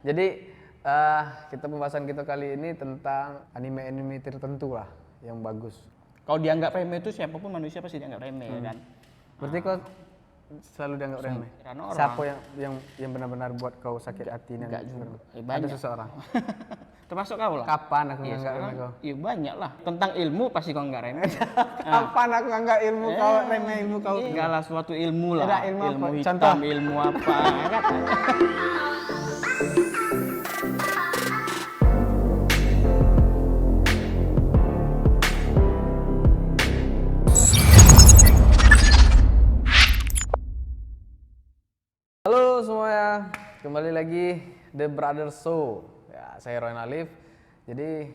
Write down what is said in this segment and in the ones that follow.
Jadi kita pembahasan kita kali ini tentang anime-anime tertentu lah yang bagus. Kalau dianggap remeh itu siapapun manusia pasti dianggap remeh kan. Berarti kau selalu dianggap remeh. Karena orang Siapa yang benar-benar buat kau sakit hati nih? enggak juga. Ada Banyak. seseorang. Termasuk kau lah. Kapan aku Iya, nganggap sekarang, remeh kau? iya banyak lah. Tentang ilmu pasti kau enggak remeh. Kapan aku nganggap ilmu kau remeh ilmu kau? Enggak lah suatu ilmu lah. Ada ilmu apa? Hitam, Contoh. ilmu apa kan. Halo semuanya, kembali lagi The Brother Show. Ya, saya Roy Alif. Jadi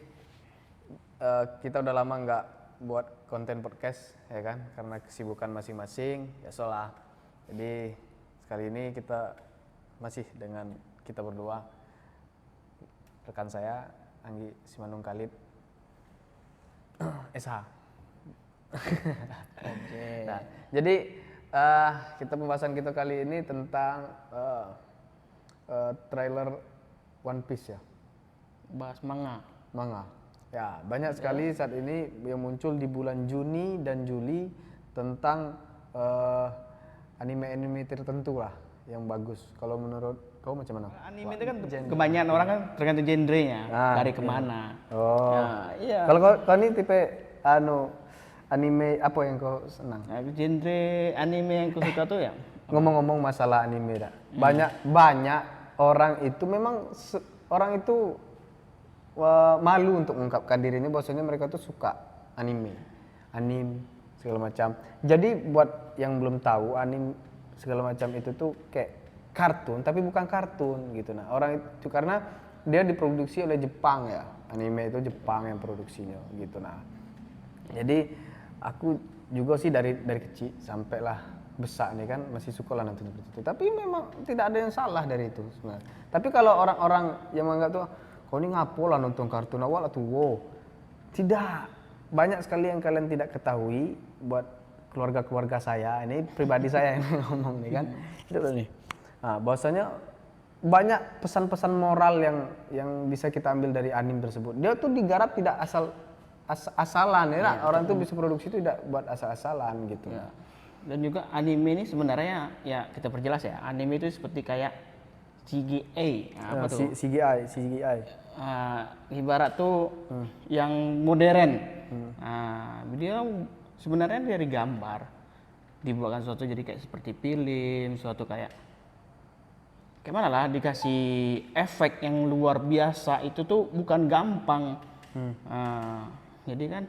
kita udah lama nggak buat konten podcast, ya kan? Karena kesibukan masing-masing. Ya soalnya. Jadi sekali ini kita masih dengan kita berdua, rekan saya Anggi Simanung Khalid, SH. Oke. Nah, jadi kita pembahasan kita kali ini tentang trailer One Piece ya, Bahas manga. manga. Ya, banyak sekali saat ini yang muncul di bulan Juni dan Juli tentang anime-anime tertentu lah yang bagus. Kalau menurut kau macam mana? Anime itu kan kebanyakan orang kan tergantung genrenya, dari kemana. Oh. Ya, iya. Kalau kau ini tipe anime apa yang kau senang? Nah, genre anime yang aku suka tuh ya Ngomong-ngomong masalah anime dah. Banyak orang itu memang orang itu malu untuk mengungkapkan dirinya bahwasanya mereka tuh suka anime segala macam. Jadi buat yang belum tahu, anime segala macam itu tuh kayak kartun tapi bukan kartun gitu. Nah, orang itu karena dia diproduksi oleh Jepang ya. Anime itu Jepang yang produksinya gitu. Nah, jadi aku juga sih dari kecil sampailah besar nih kan masih suka lah nonton seperti itu. Tapi memang tidak ada yang salah dari itu sebenarnya. Tapi kalau orang-orang yang menganggap tuh kau ini ngapo lah nonton kartun awal tuh wow. Tidak. Banyak sekali yang kalian tidak ketahui buat keluarga-keluarga saya. Ini pribadi saya yang ngomong nih kan. Itu nih. Nah, bahwasanya banyak pesan-pesan moral yang bisa kita ambil dari anime tersebut. Dia tuh digarap tidak asalan ya, orang tuh bisa produksi itu tidak buat asal-asalan gitu. ya. Dan juga anime ini sebenarnya ya kita perjelas ya, anime itu seperti kayak CGI. Apa tuh? CGI. Ibarat tuh yang modern. Dia sebenarnya dari gambar dibuatkan suatu jadi kayak seperti film, suatu kayak mana lah, dikasih efek yang luar biasa. Itu tuh bukan gampang. Jadi kan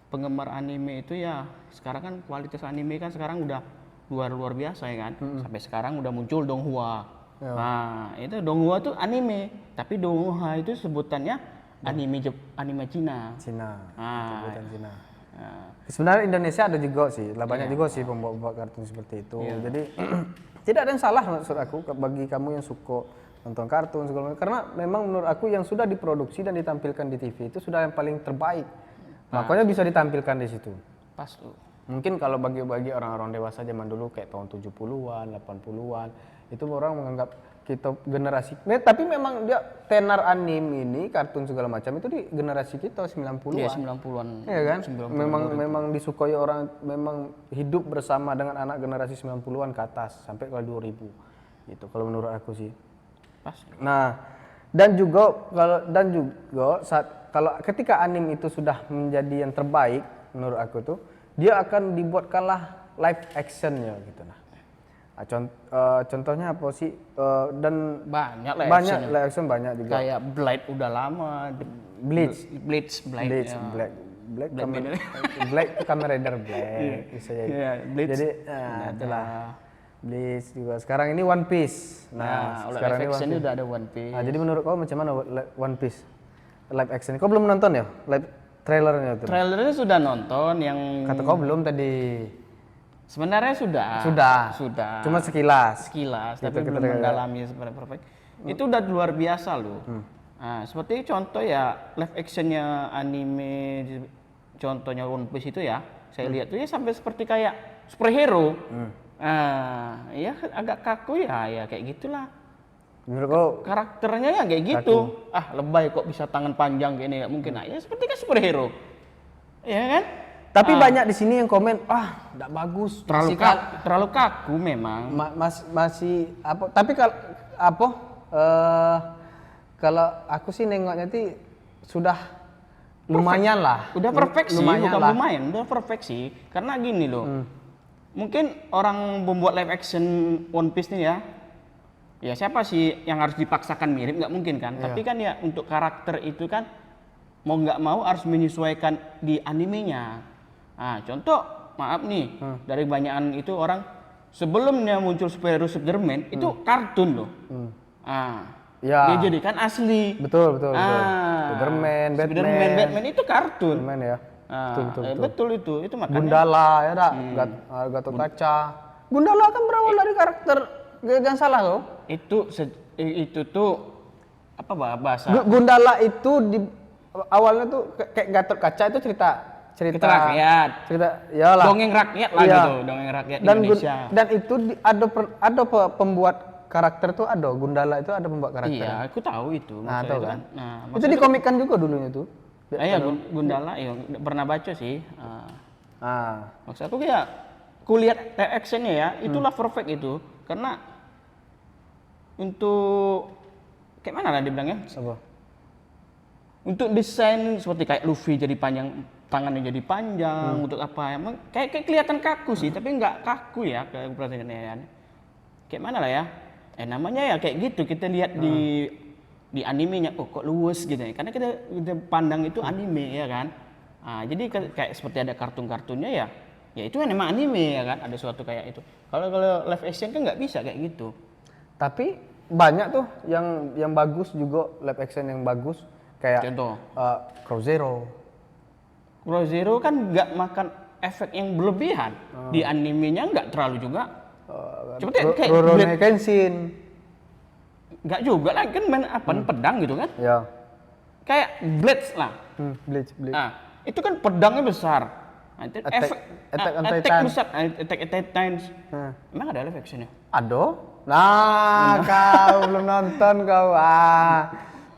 penggemar anime itu ya sekarang kan kualitas anime kan sekarang udah luar biasa ya kan. Sampai sekarang udah muncul Donghua. Nah, itu Donghua tuh anime, tapi Donghua itu sebutannya anime Cina. Bukan Cina. Sebenarnya Indonesia ada juga sih, banyak juga sih pembuat kartun seperti itu. Jadi tidak ada yang salah maksud aku bagi kamu yang suka nonton kartun segala macam. Karena memang menurut aku yang sudah diproduksi dan ditampilkan di TV itu sudah yang paling terbaik. Makanya bisa ditampilkan di situ. Pas tuh. Mungkin kalau bagi orang-orang dewasa zaman dulu kayak tahun 70-an, 80-an, itu orang menganggap kita generasi. Tapi memang dia tenar anime ini, kartun segala macam itu di generasi kita 90-an. Iya, 90-an. Iya kan? Memang disukai orang, memang hidup bersama dengan anak generasi 90-an ke atas sampai ke 2000. Gitu kalau menurut aku sih. Pas. Nah, dan juga kalau ketika anime itu sudah menjadi yang terbaik menurut aku tuh, dia akan dibuatkanlah live actionnya gitu. Nah, contohnya apa sih? Dan Banyak live action banyak juga. Kayak Blade udah lama. Bleach, Blade. Black itu Kamen Rider Black bisa jadi. Bleach. Jadi itulah. Bleach juga. Sekarang ini One Piece. Nah, sekarang ini One Piece udah ada One Piece. Nah, jadi menurut kau macam mana One Piece live action? Kau belum nonton ya live trailernya itu? Trailernya sudah nonton yang Kata kau belum tadi. sebenarnya sudah. Cuma sekilas. Tapi belum mendalami seperti perfect. Itu udah luar biasa loh. Nah, seperti contoh ya live actionnya anime, contohnya One Piece itu ya, saya lihat tuh ya sampai seperti kayak superhero. Ya agak kaku ya kayak gitulah. Menurut kau Karakternya ya kayak gitu. Lebay kok bisa tangan panjang kayak ini, nggak mungkin. Ya seperti kan superhero. Iya kan? tapi banyak di sini yang komen, enggak bagus. Terlalu kaku memang. Masih apa? Tapi kalau apa? Kalau aku sih nengoknya sih sudah lumayan lah. Udah perfect sih, lumayan bukan lah. lumayan, udah perfect sih. Karena gini loh. Mungkin orang membuat live action One Piece nih ya siapa sih yang harus dipaksakan mirip, nggak mungkin kan. Tapi kan ya untuk karakter itu kan mau nggak mau harus menyesuaikan di animenya. Nah, contoh maaf nih, dari banyakan itu orang sebelumnya muncul superhero Spiderman itu kartun loh. Ya. Dia jadikan asli. Betul. Spiderman, Batman itu kartun. Spiderman ya. Betul itu makanya. Gundala ya dak, Gatot Kaca. Gundala kan berawal dari karakter, jangan salah loh. Itu tuh apa bahasa? Gundala itu di awalnya tuh kayak Gatot Kaca itu cerita rakyat. Iyalah. Dongeng rakyat lah gitu, dongeng rakyat Indonesia. Dan itu ada pembuat karakter tuh ada, Gundala itu ada pembuat karakter. Iya, aku tahu itu. Nah, tahu kan? Nah, itu dikomikkan juga dulunya tuh. Iya, Gundala, ya pernah baca sih. Maksud aku ya, kulihat actionnya ya, itulah perfect itu. Karena untuk kayak mana lah dibilangnya? Apa? Untuk desain seperti kayak Luffy jadi panjang, tangannya jadi panjang, untuk apa? Emang kayak kelihatan kaku sih, tapi nggak kaku ya kayak perhatiannya. Kayak mana lah ya? Namanya ya kayak gitu, kita lihat di animenya, kok luwes gitu ya, karena kita pandang itu anime ya kan. Jadi kayak seperti ada kartun-kartunnya ya itu memang anime ya kan, ada suatu kayak itu. Kalau live action kan nggak bisa kayak gitu. Tapi banyak tuh yang bagus juga, live action yang bagus kayak Contoh Crow Zero kan nggak makan efek yang berlebihan. Di animenya nggak terlalu juga. Coba kayak Rurouni Kenshin. Nggak juga lah, kan main apa pedang gitu kan. Ya. Kayak Blades lah. Bleach. Itu kan pedangnya besar. Attack on Attack Titan. besar, Attack on Titan. Emang ada live actionnya? Ada? Nah, kau belum nonton kau.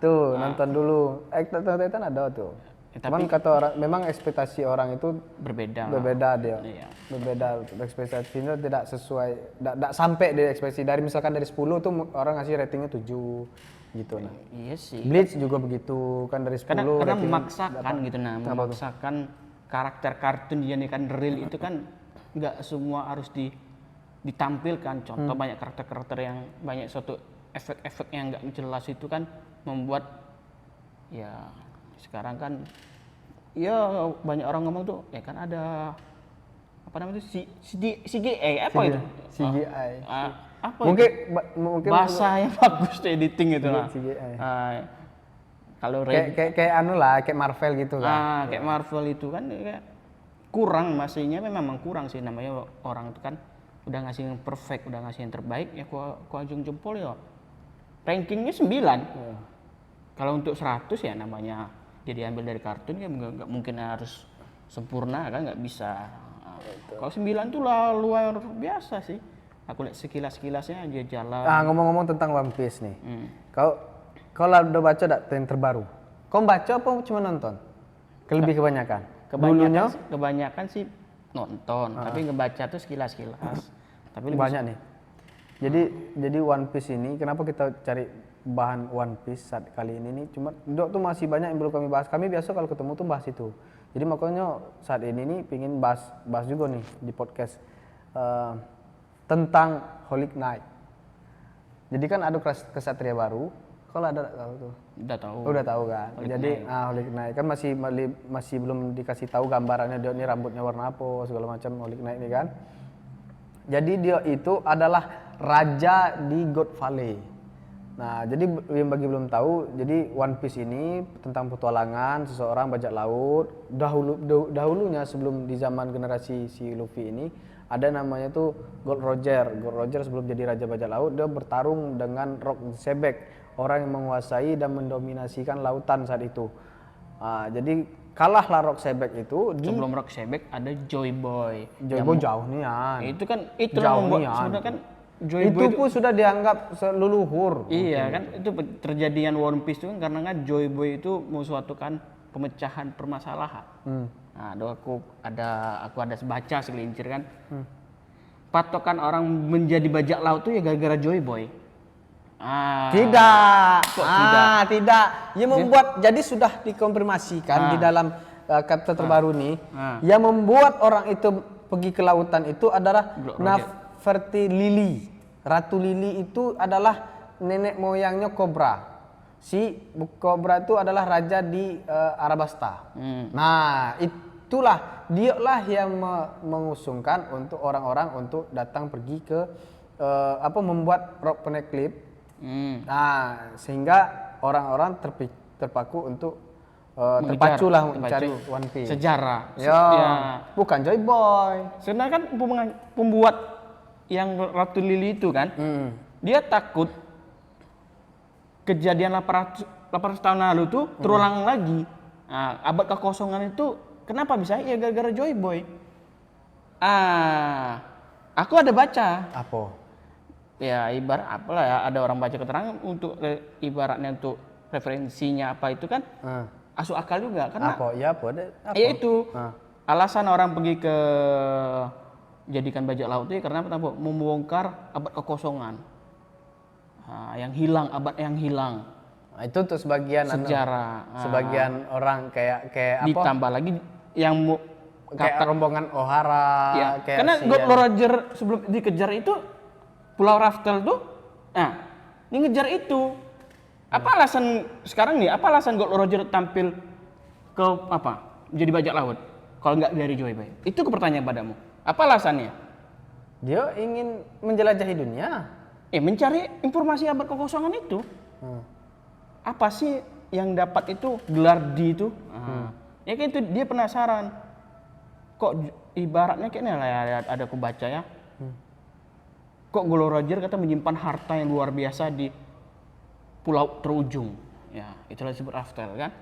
Tuh, nonton dulu. Attack on Titan ada tuh. Cuman kata orang, memang ekspektasi orang itu berbeda dia. Iya. Berbeda, ekspektasinya tidak sesuai, tidak sampai di ekspektasi. Dari misalkan dari 10 tuh orang ngasih ratingnya 7 gitu. Nah. Iya sih. Bleach juga begitu, kan dari 10 Karena ratingnya memaksakan gitu, memaksakan karakter kartun dijadikan real itu kan nggak semua harus ditampilkan. Contoh banyak karakter-karakter yang banyak suatu efek-efek yang nggak jelas itu kan membuat ya sekarang kan ya banyak orang ngomong tuh ya kan ada apa namanya itu CGI apa itu? CGI. Apa mungkin itu? Bahasa yang bagus tuh editing itu lah. CGI. Kalau kayak anu lah, kayak Marvel gitu kan. Kayak Marvel itu kan kayak kurang, masihnya memang kurang sih, namanya orang itu kan udah ngasih yang perfect, udah ngasih yang terbaik ya ku ajung jempol ya. Rankingnya 9. Kalau untuk 100 ya namanya dia diambil dari kartun ya nggak mungkin harus sempurna kan, nggak bisa. Kalau 9 tuh luar biasa sih. Aku lihat sekilas-sekilasnya aja jalan. Ngomong-ngomong tentang One Piece nih. Kau lah udah baca yang terbaru? Kau baca apa cuma nonton? Kebanyakan. Kebanyakan sih nonton, tapi ngebaca tuh sekilas-sekilas. Tapi banyak nih. Jadi One Piece ini kenapa kita cari bahan One Piece saat kali ini nih, cuma Dok tuh masih banyak yang belum kami bahas. Kami biasa kalau ketemu tuh bahas itu. Jadi makanya saat ini nih pingin bahas juga nih di podcast tentang Holy Knight. Jadi kan ada kesatria baru. Kalau ada tahu tuh. Udah tahu kan. Jadi Holy Knight kan masih belum dikasih tahu gambarannya, dia ini rambutnya warna apa segala macam Holy Knight ini kan. Jadi dia itu adalah raja di God Valley. Nah, jadi yang bagi belum tahu, jadi One Piece ini tentang petualangan seseorang bajak laut. Dahulunya sebelum di zaman generasi si Luffy ini ada namanya tuh Gold Roger. Gold Roger sebelum jadi raja bajak laut dia bertarung dengan Rock Sebek, orang yang menguasai dan mendominasikan lautan saat itu. Jadi kalahlah Rock Sebek itu. Sebelum Rock Sebek ada Joy Boy. Joy Boy jauh nih ya. Itu kan membuat sebenarnya kan Joy itu Boy pun sudah dianggap leluhur. iya kan itu terjadian One Piece itu kan karena kan Joy Boy itu mensuatukan pemecahan permasalahan. Nah, aku ada baca segelintir kan. Patokan orang menjadi bajak laut tuh ya gara-gara Joy Boy. Tidak. Kok tidak? Tidak. Yang membuat jadi sudah dikonfirmasikan di dalam kata terbaru nih. Yang membuat orang itu pergi ke lautan itu adalah Nefertiti. Ratu Lili itu adalah nenek moyangnya kobra. Si kobra itu adalah raja di Arabasta. Nah, itulah dialah yang mengusungkan untuk orang-orang untuk datang pergi ke membuat rock poneglyph. Nah, sehingga orang-orang terpaku untuk terpacu lah mencari One Piece. Sejarah. Bukan Joy Boy. Sebenarnya kan pembuat yang Ratu Lili itu kan, dia takut kejadian 800 tahun lalu tuh terulang lagi. Nah, abad kekosongan itu kenapa bisa? Ya gara-gara Joy Boy. Aku ada baca. Apa? Ya ibarat apalah ya, ada orang baca keterangan untuk ibaratnya untuk referensinya apa itu kan masuk akal juga karena ya itu alasan orang pergi ke jadikan bajak laut itu karena apa? Membongkar abad kekosongan yang hilang, abad yang hilang. Nah, itu untuk sebagian sejarah sebagian orang kayak apa ditambah lagi yang kayak rombongan O'Hara ya, kayak karena Gold Roger sebelum dikejar itu Pulau Raftel tuh ini ngejar itu apa alasan sekarang nih, apa alasan Gold Roger tampil ke menjadi bajak laut kalau nggak dari Joy Boy? Itu pertanyaan padamu, apa alasannya? Dia ingin menjelajahi dunia, mencari informasi abad kekosongan itu. Apa sih yang dapat itu gelar di itu? Ya kan itu dia penasaran. Kok ibaratnya kayaknya lah ya, ada aku baca ya. Kok Gold Roger kata menyimpan harta yang luar biasa di pulau terujung. Ya, itulah disebut Raftel kan.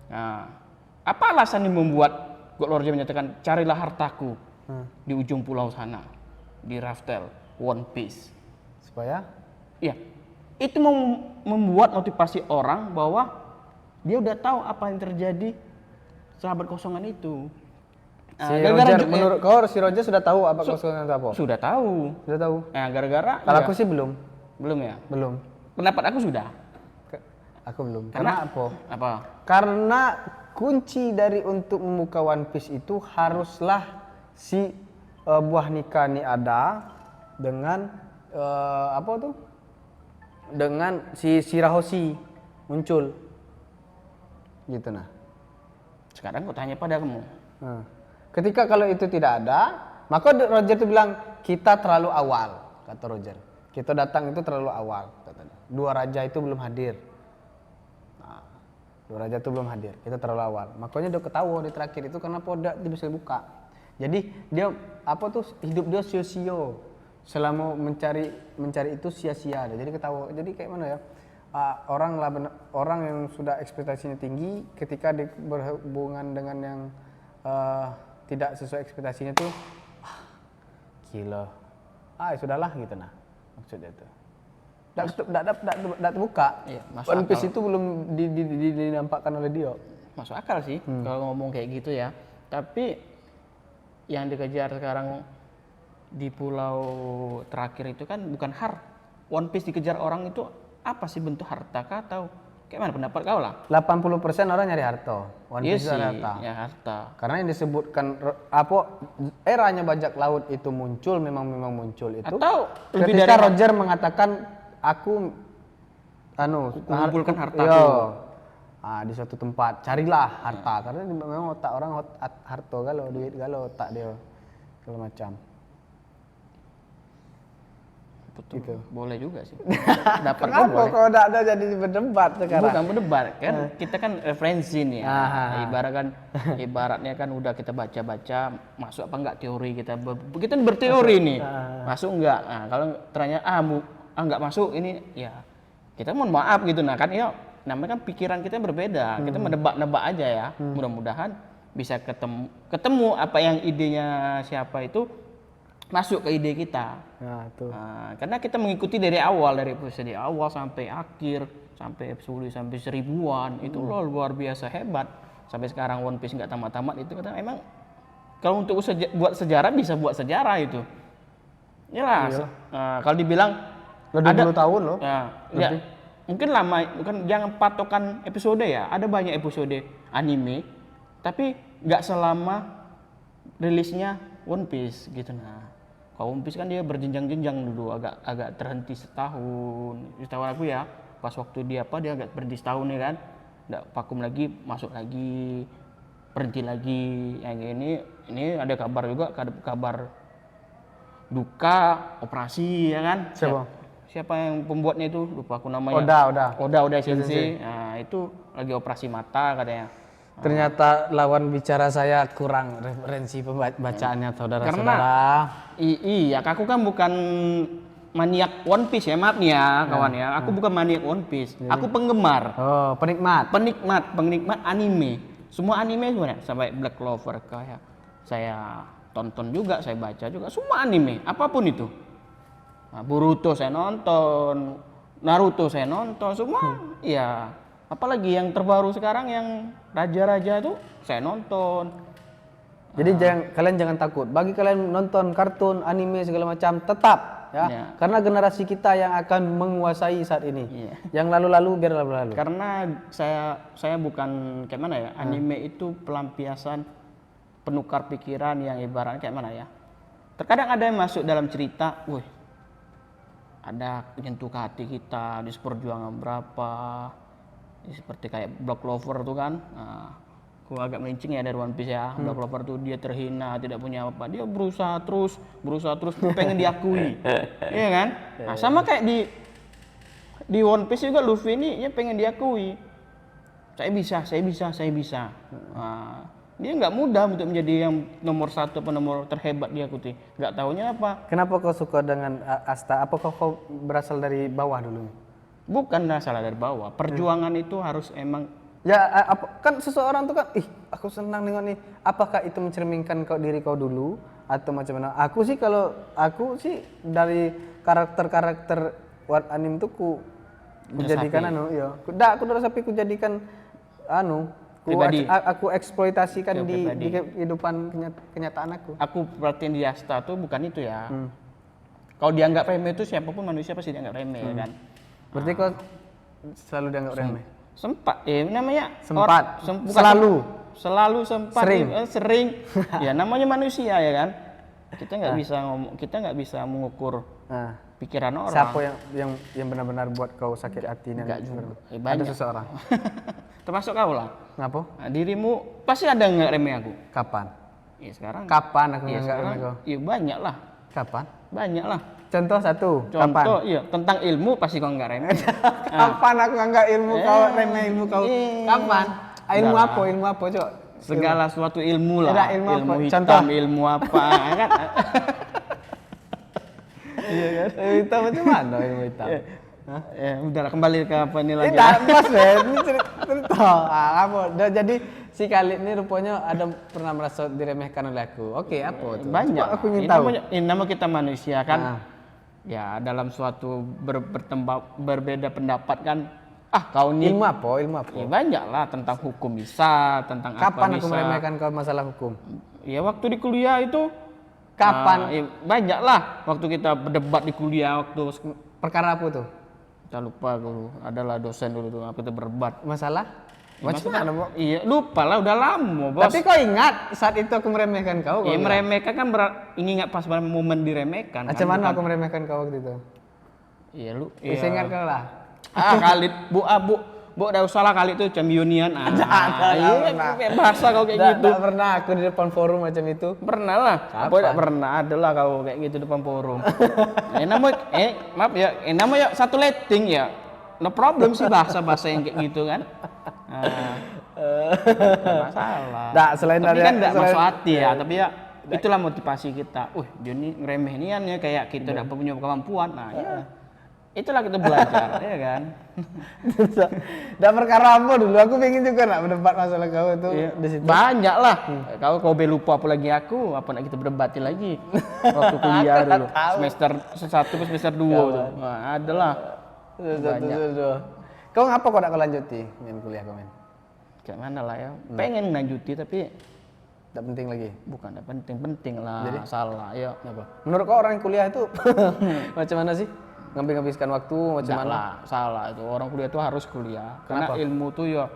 Nah, apa alasan yang membuat Gold Roger menyatakan carilah hartaku di ujung pulau sana, di Raftel, One Piece. Supaya? Iya, itu membuat motivasi orang bahwa dia udah tahu apa yang terjadi sahabat kosongan itu. Si Roger, menurut kau si Roger sudah tahu apa kosongan itu apa? Sudah tahu. Sudah tahu. Nah, gara-gara kalau aku sih belum. Belum ya? Belum. Pendapat aku sudah. Aku belum. Karena apa? Apa? Karena kunci dari untuk membuka One Piece itu haruslah si buah nikah ini ada dengan apa tuh? Dengan si Shirahoshi muncul. Gitu nah. Sekarang aku tanya pada kamu. Ketika kalau itu tidak ada, maka Roger itu bilang kita terlalu awal, kata Roger. Kita datang itu terlalu awal, katanya. Dua raja itu belum hadir. Nah, dua raja itu belum hadir, kita terlalu awal. Makanya dia ketawa di terakhir itu karena podak dia bisa buka. Jadi dia hidup dia sia-sia. Selama mencari itu sia-sia. Jadi ketawa. Jadi kayak mana ya? Orang yang sudah ekspektasinya tinggi ketika berhubungan dengan yang tidak sesuai ekspektasinya tuh gila. Sudahlah gitu nah. Maksudnya itu. Tidak terbuka. Iya, One Piece itu belum dinampakkan oleh dia. Masuk akal sih kalau ngomong kayak gitu ya. Tapi yang dikejar sekarang di pulau terakhir itu kan bukan One Piece dikejar orang itu apa sih, bentuk harta kah atau kayak mana pendapat kau lah? 80% orang nyari harta. One Piece sih, harta. Ya harta. Karena yang disebutkan eranya bajak laut itu muncul memang muncul itu. Atau ketika Roger mengatakan aku mengumpulkan hartaku. Di suatu tempat carilah harta karena memang otak orang harta galau, duit galau, otak dia segala macam. Betul. Gitu. Boleh juga sih. Dapat Kenapa kok tidak ada jadi berdebat sekarang? Bukan berdebat kan, kita kan referensi nih. Ibaratnya kan udah kita baca-baca masuk apa enggak teori kita berteori nih. Masuk enggak? Nah, kalau ternyata enggak masuk ini ya kita mohon maaf gitu nah kan ya namanya kan pikiran kita berbeda. Kita menebak-nebak aja ya. Mudah-mudahan bisa ketemu apa yang idenya siapa itu masuk ke ide kita. Nah, tuh. Nah, karena kita mengikuti dari awal, dari episode awal sampai akhir, sampai episode sampai 1000-an, itu loh luar biasa hebat. Sampai sekarang One Piece nggak tamat-tamat, itu kata emang kalau untuk buat sejarah bisa buat sejarah itu. Yalah, kalau dibilang Udah ada 20 tahun loh. ya, mungkin lama, bukan jangan patokan episode ya. Ada banyak episode anime, tapi nggak selama rilisnya One Piece gitu. Nah, kalau One Piece kan dia berjenjang-jenjang dulu, agak terhenti setahun. Setahu aku ya, pas waktu dia agak berhenti setahun ya kan, nggak vakum lagi, masuk lagi, berhenti lagi. Yang ini ada kabar juga, kabar duka operasi ya kan. Siapa yang pembuatnya itu, lupa aku namanya. Oda Sensei. Nah, itu lagi operasi mata katanya. Ternyata lawan bicara saya kurang referensi pembacaannya saudara-saudara. Karena iya, aku kan bukan maniak One Piece ya, maaf nih ya kawan ya. Aku bukan maniak One Piece. Aku penggemar. Oh, penikmat Anime. Semua anime sebenarnya, sampai Black Clover kayak saya tonton juga, saya baca juga, semua anime, apapun itu. Nah, Boruto saya nonton, Naruto saya nonton, semua ya. Apalagi yang terbaru sekarang yang raja-raja itu saya nonton. Jadi kalian jangan takut. Bagi kalian nonton kartun, anime segala macam tetap ya. Karena generasi kita yang akan menguasai saat ini. Yang lalu-lalu biar lalu-lalu. Karena saya bukan kayak mana ya? Anime itu pelampiasan penukar pikiran yang ibaratnya kayak mana ya? Terkadang ada yang masuk dalam cerita, wih, ada menyentuh ke hati kita, di perjuangan berapa, seperti kayak Black Clover tuh kan. Nah, aku agak melincing ya dari One Piece ya. Black Clover tuh dia terhina, tidak punya apa, dia berusaha terus, pengen diakui, iya kan? Nah, sama kayak di One Piece juga Luffy ini dia pengen diakui, saya bisa. Nah, dia nggak mudah untuk menjadi yang nomor 1 atau nomor terhebat diikuti. Nggak taunya apa. Kenapa kau suka dengan Asta? Apakah kau berasal dari bawah dulu? Bukan salah dari bawah. Perjuangan itu harus emang. Ya, kan seseorang tuh kan, aku senang dengan ini. Apakah itu mencerminkan diri kau dulu atau macam mana? Aku sih dari karakter anime tuh ku jadikan aku jadikan pribadi. Aku eksploitasikan di kehidupan kenyataan aku. Aku perhatiin di Asta tuh bukan itu ya. Kalau dianggap remeh itu siapapun manusia pasti dianggap remeh ya kan. Berarti kau selalu dianggap remeh? Sempat, namanya selalu sempat, sering. Ya namanya manusia ya kan. Kita nggak bisa mengukur pikiran orang. Siapa yang benar-benar buat kau sakit hati? Enggak juga. Ada seseorang. Termasuk kau lah. Ngapa? Nah, dirimu pasti ada nggak remeh aku. Kapan? Ya sekarang. Kapan aku nggak remeh kau? Iya banyak lah. Kapan? Banyak lah. Contoh satu. Contoh, iya tentang ilmu pasti kau nggak remeh. Kapan aku nggak ilmu kau remeh ilmu kau? Kapan? Ilmu apa coba? Segala suatu ilmu lah. Ilmu hitam, contoh. ilmu apa kan? Iya kan? Hitam macam mana ilmu hitam? Ya udah kembali ke apa ini lagi. Tidak, Mas ini cerita. Jadi si Khalid ini rupanya ada pernah merasa diremehkan oleh aku. Oke, apa itu? Banyak. Aku ingin tahu. Nama kita manusia kan. Ya dalam suatu berbeda pendapat kan. Kau nih. Ilmu apa? Ya, banyak lah tentang hukum bisa, tentang apa bisa. Kapan aku meremehkan kau masalah hukum? Ya waktu di kuliah itu. Kapan? Banyak lah waktu kita berdebat di kuliah waktu. Perkara apa tuh? Saya lupa dulu, adalah dosen dulu tuh kita berdebat. Masalah? Macam mana, Bos? Iya, lupa lah, udah lama, Bos. Tapi kau ingat saat itu aku meremehkan kau? Iya, meremehkan kan ingat pas momen diremehkan. Macam mana aku meremehkan kau waktu itu? Iya, lu. Bisa ingat kau lah. Khalid, Bu, udah usah lah Khalid tuh camionian. Iya, bahasa kau kayak gitu. Tidak pernah aku di depan forum macam itu. Pernah lah. Apa tidak pernah? Adalah kau kayak gitu depan forum. Maaf ya, namanya satu letting ya. No problem sih bahasa yang kayak gitu kan. Masalah. Nah, selain tapi dari kan tidak masuk hati ya, tapi ya itulah motivasi kita. Dia ini ngeremeh nian ya kayak kita tidak punya kemampuan. Nah, ya. itulah kita belajar, ya kan? Dah perkara apa dulu? Aku pengen juga nak berdebat masalah kau itu Iya. di situ. Banyak lah. Kau lupa apa lagi aku, apa nak kita berdebatin lagi? Waktu kuliah dulu, semester 1 ke semester 2 tuh. Nah, adalah. Tuh. Kau ngapa kau nak kau lanjuti main kuliah kau main? Kayak mana lah ya? Pengen lanjuti tapi Tak penting lagi. bukan ada penting-penting lah. Jadi? Salah, ya. Apa? Menurut kau orang yang kuliah itu macam mana sih? Ngabiskan waktu macam Enggak mana? lah, salah itu. Orang kuliah itu harus kuliah. Karena ilmu tuh ya,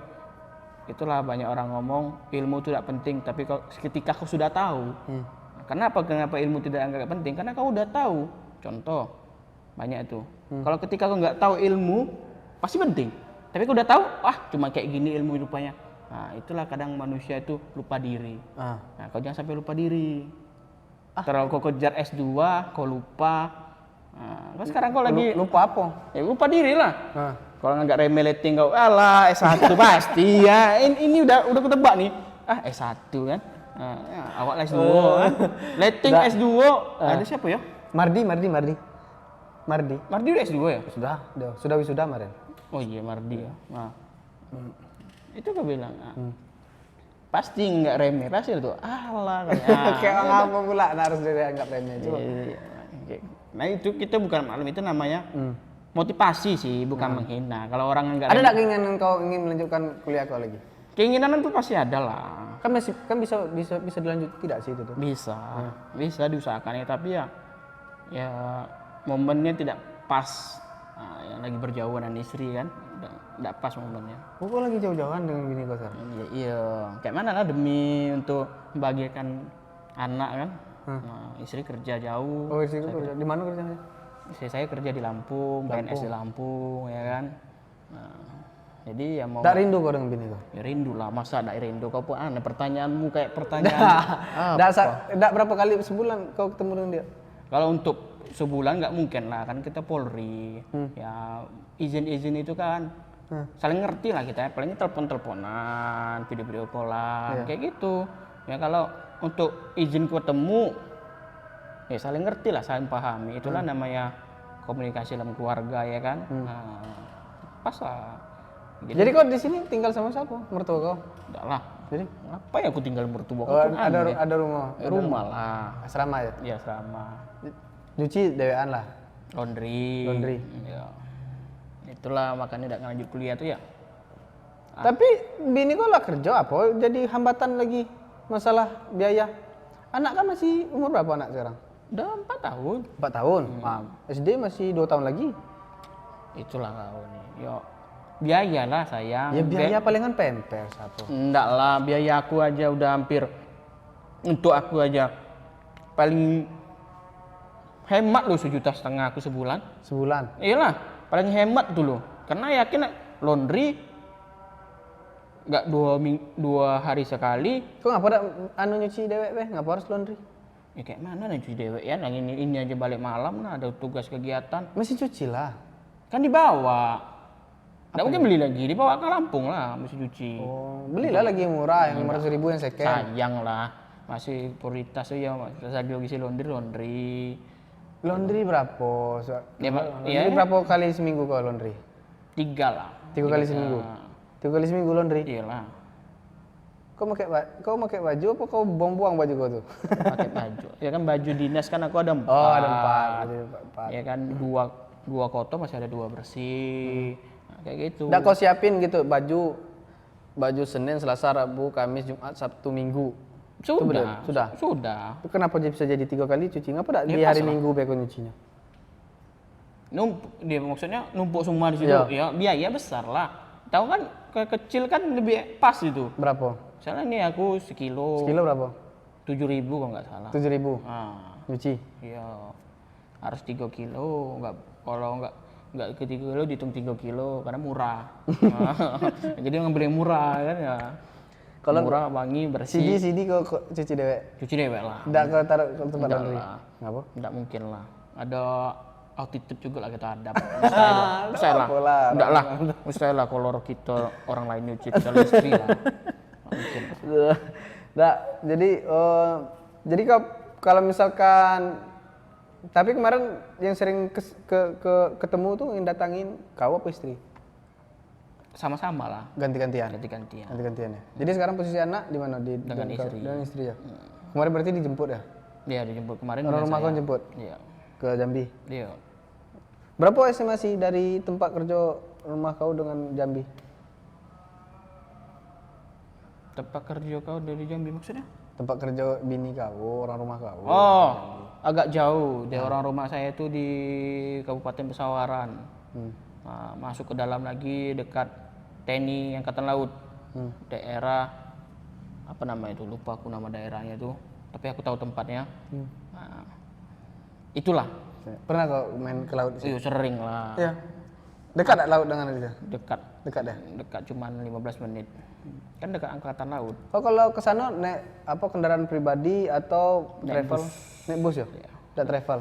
itulah banyak orang ngomong ilmu itu tidak penting. Tapi ketika kau sudah tahu, kenapa ilmu tidak anggap penting? Karena kau udah tahu. Contoh, banyak itu. Kalau ketika kau nggak tahu ilmu, pasti penting. Tapi kau udah tahu, cuma kayak gini ilmu rupanya. Nah, itulah kadang manusia itu lupa diri. Nah, kau jangan sampai lupa diri. Kalau kau kejar S2, kau lupa. Nah, sekarang kau lagi Lupa apa? ya lupa diri lah. Kalau nggak remeleting kau, alah S1 pasti ya. Ini udah ketebak nih. S1 kan. Awak S2 kan. Letting S2. Ada siapa ya? Mardi. Mardi udah S2 ya? Sudah wisuda kemarin. Oh iya Mardi ya. Nah. Itu kau bilang. Pasti nggak remeh pasti itu. Alah Kayak orang apa pula harus dianggap remeh juga. Nah itu kita bukan maklum, itu namanya motivasi sih, bukan menghina. Kalau orang nggak Ada tak keinginan kau ingin melanjutkan kuliah kau lagi? keinginan itu pasti ada lah. Kan bisa dilanjut tidak sih itu tuh? Bisa diusahakan ya, tapi ya momennya tidak pas. Yang lagi berjauhan dengan istri kan, tidak pas momennya. Kau lagi jauh-jauhan dengan bini kau sekarang? Iya, kayak mana lah demi untuk membahagiakan anak kan. Nah, istri kerja jauh. Oh, istri kerja. Di mana kerjanya? Istri saya kerja di Lampung, PNS di Lampung ya kan. Nah, jadi ya mau. Tak rindu kau dengan bini kau? Ya rindu lah, masa tak rindu? Kau pun aneh pertanyaanmu kayak pertanyaan. Tak berapa kali sebulan kau ketemu dengan dia? Kalau untuk sebulan nggak mungkin lah, kan kita Polri. Ya izin itu kan saling ngerti lah kita ya. Paling telepon-teleponan, video callan, kayak gitu. Ya kalau untuk izin ketemu, ya saling ngerti lah, saling pahami. Itulah namanya komunikasi dalam keluarga ya kan. Pas lah. Jadi kau di sini tinggal sama siapa? Mertua kau? Enggak lah. Jadi apa ya aku tinggal mertua? ada rumah? Rumah lah. Asrama ya? Iya asrama. Nyuci dewean lah? Laundry. Ya. Itulah makanya tidak lanjut kuliah tuh ya. Tapi bini kau lah kerja apa? Jadi hambatan lagi masalah biaya. Anak kan masih umur berapa anak sekarang? Udah 4 tahun. 4 tahun? SD masih 2 tahun lagi? Itulah kau nih. Yo, biaya lah sayang. Ya biaya palingan pampers apa? Enggak lah, biaya aku aja udah hampir. Untuk aku aja paling hemat loh 1,5 juta aku sebulan. Sebulan? Iyalah, paling hemat dulu. Karena yakin laundry nggak 2 hari sekali. Kok ngapa ada nyuci dewek beh? Ngapa harus laundry? Ya kayak mana nih cuci dewek ya? Yang ini aja balik malam nah ada tugas kegiatan. Mesti cuci lah. Kan dibawa. Nggak mungkin beli lagi, dibawa ke Lampung lah mesti cuci. Oh, belilah lagi yang murah, yang 500.000 yang second. Sayang lah, masih prioritas ya, saya lagi laundry. Laundry berapa? Ya, berapa kali seminggu kau laundry? 3 lah. 3 kali seminggu? 3 kali seminggu laundry? Iyalah. Kau pakai baju apa kau buang-buang baju kau tuh? Pakai baju. Ya kan baju dinas kan aku ada 4. Oh, ada 4. Ya kan 2 kotor masih ada 2 bersih. Nah, kayak gitu. Nggak kau siapin gitu baju Senin, Selasa, Rabu, Kamis, Jumat, Sabtu, Minggu. Sudah. Kenapa bisa jadi 3 kali cuci? Ngapa tak di hari Minggu beko nyucinya? Dia maksudnya numpuk semua di situ. Ya biaya besar lah. Tahu kan kecil kan lebih pas itu. Berapa? Misalnya nih aku sekilo. Sekilo berapa? 7.000 kalau nggak salah. 7.000. Nyuci? Iya. Harus 3 kilo. Kalau nggak ke 3 kilo dihitung 3 kilo karena murah. Jadi ngambil yang murah kan ya. Kalau murah, wangi, bersih. CD kau cuci dewek? Cuci dewek lah. Nggak kau taruh ke tempat laundry? Ngapa? Nggak mungkin lah. Ada attitude juga lah kita hadap. Mustahil lah kalau kita orang lain nyuci kita istri lah. Mungkin. Jadi kau kalau misalkan Tapi kemarin yang sering ketemu tuh yang datangin kau apa istri? Sama-sama lah, Ganti-gantian. ganti-gantian. Ganti-gantian ya. Jadi sekarang posisi anak di mana? Dengan istri. Dengan istri ya. Kemarin berarti dijemput ya? Dia dijemput kemarin Orang dengan rumah saya. kau jemput Iya. ke Jambi. Iya. Berapa estimasi dari tempat kerja rumah kau dengan Jambi? Tempat kerja kau dari Jambi maksudnya? Tempat kerja bini kau, orang rumah kau. Oh, agak jauh. Dia orang rumah saya itu di Kabupaten Pesawaran. Nah, masuk ke dalam lagi dekat TNI Angkatan Laut. Daerah apa nama itu? Lupa aku nama daerahnya itu. Tapi aku tahu tempatnya. Nah, itulah. Pernah kau main ke laut di situ? Iya, sering lah. Iya. Dekat tak laut dengan itu? Dekat. Dekat dah. Dekat cuman 15 menit. Kan dekat Angkatan Laut. Oh kalau ke sana naik apa kendaraan pribadi atau travel? Naik bus ya? Iya. Tidak travel.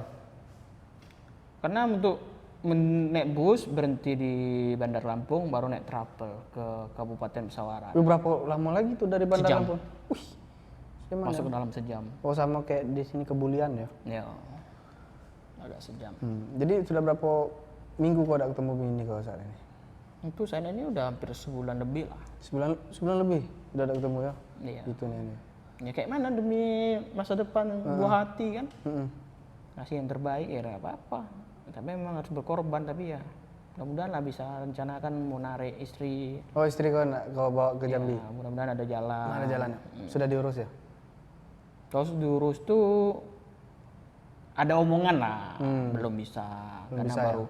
Karena untuk naik bus berhenti di Bandar Lampung baru naik travel ke Kabupaten Pesawaran. Berapa lama lagi tuh dari Bandar Sejam. Lampung? Gimana? Masuk ke dalam sejam. Oh sama kayak di sini ke Bulian ya? Ya. Agak sejam. Jadi sudah berapa minggu kau ada ketemu bini kau saat ini? Itu saya ini udah hampir sebulan lebih lah. Sebulan lebih udah ada ketemu ya? Iya. Itu nih. Ya kayak mana demi masa depan buah hati kan. Mm-mm. Kasih yang terbaik ya nggak apa-apa. Tapi memang harus berkorban tapi ya mudah-mudahan lah bisa rencanakan mau narik istri. Oh istri kau nak kau bawa ke Jambi? Ya, mudah-mudahan ada jalan. Mana jalan? Sudah diurus ya? Kalau diurus tuh ada omongan lah, belum bisa. Karena bisa ya?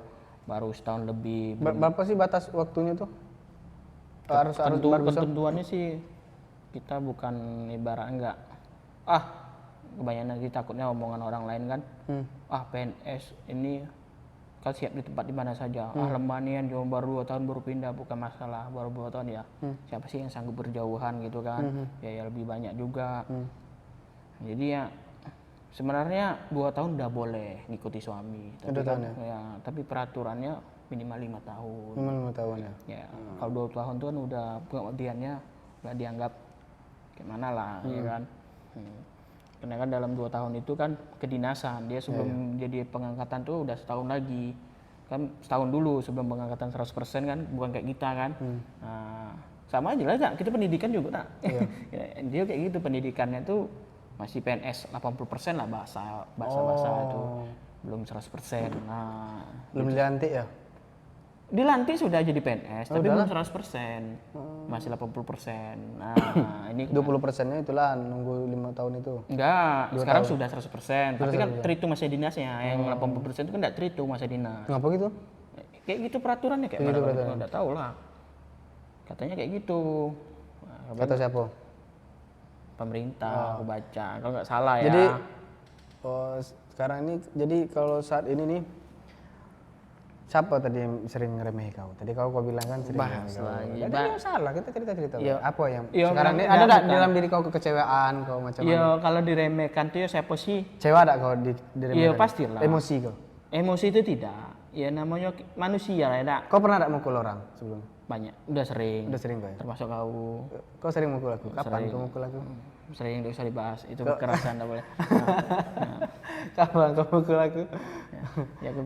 baru setahun lebih. Berapa sih batas waktunya tuh? Harus baru bisa? Ketentuannya sih kita bukan ibarat enggak. Kebanyakan nanti takutnya omongan orang lain kan. PNS ini kau siap di tempat di mana saja. Lemah nian cuma baru 2 tahun baru pindah bukan masalah, baru 2 tahun ya. Siapa sih yang sanggup berjauhan gitu kan? Biaya lebih banyak juga. Jadi ya sebenarnya 2 tahun udah boleh ngikuti suami. Tapi Udah kan, tahun ya, tapi peraturannya minimal 5 tahun. Memang 5 tahun ya? Ya, kalau 2 tahun itu kan udah pengabdiannya nggak dianggap kayak mana lah, ya kan. Karena kan dalam 2 tahun itu kan kedinasan, dia sebelum jadi pengangkatan tuh udah setahun lagi. Kan setahun dulu sebelum pengangkatan 100% kan, bukan kayak kita kan. Nah, sama aja lah, Kak. Kita pendidikan juga, tak? Dia kayak gitu, pendidikannya tuh masih PNS 80% lah bahasa itu. Belum 100%. Nah, Belum dilantik ya? dilantik sudah jadi PNS, tapi belum 100%. Masih 80%. Nah, ini 20%-nya itulah nunggu 5 tahun itu. enggak, sekarang sudah 100%. Tapi kan terhitung masa dinasnya. Yang 80% itu kan enggak terhitung masa dinas. Ngapa gitu? Kayak gitu peraturannya kayak Gitu mana? peraturannya. Enggak tahu lah. Katanya kayak gitu. Nah, Kata siapa? pemerintah aku baca. Kalau nggak salah ya. Jadi sekarang ini jadi kalau saat ini nih siapa tadi yang sering ngeremehi kau? Tadi kau bilang kan sering Bahas ngeremehi kau. lagi. Tadi nggak salah, kita cerita-cerita. Iya. Apa yang Iya, sekarang ini enggak, ada tak bukan. dalam diri kau kekecewaan kau macam mana? Ya kalau diremehkan tuh ya siapa sih? Kecewa tak kau diremehkan? Iya pastilah. Emosi kau? Emosi itu tidak. Ya namanya manusia ya, tak? Kau pernah tak mukul orang sebelumnya? Banyak. Udah sering. Udah sering kau ya? Termasuk kau. Kau sering mukul aku? Kapan Sering. kau mukul aku? Sering nggak usah dibahas. Itu kekerasan, tak boleh. Kapan kau mukul aku? Ya,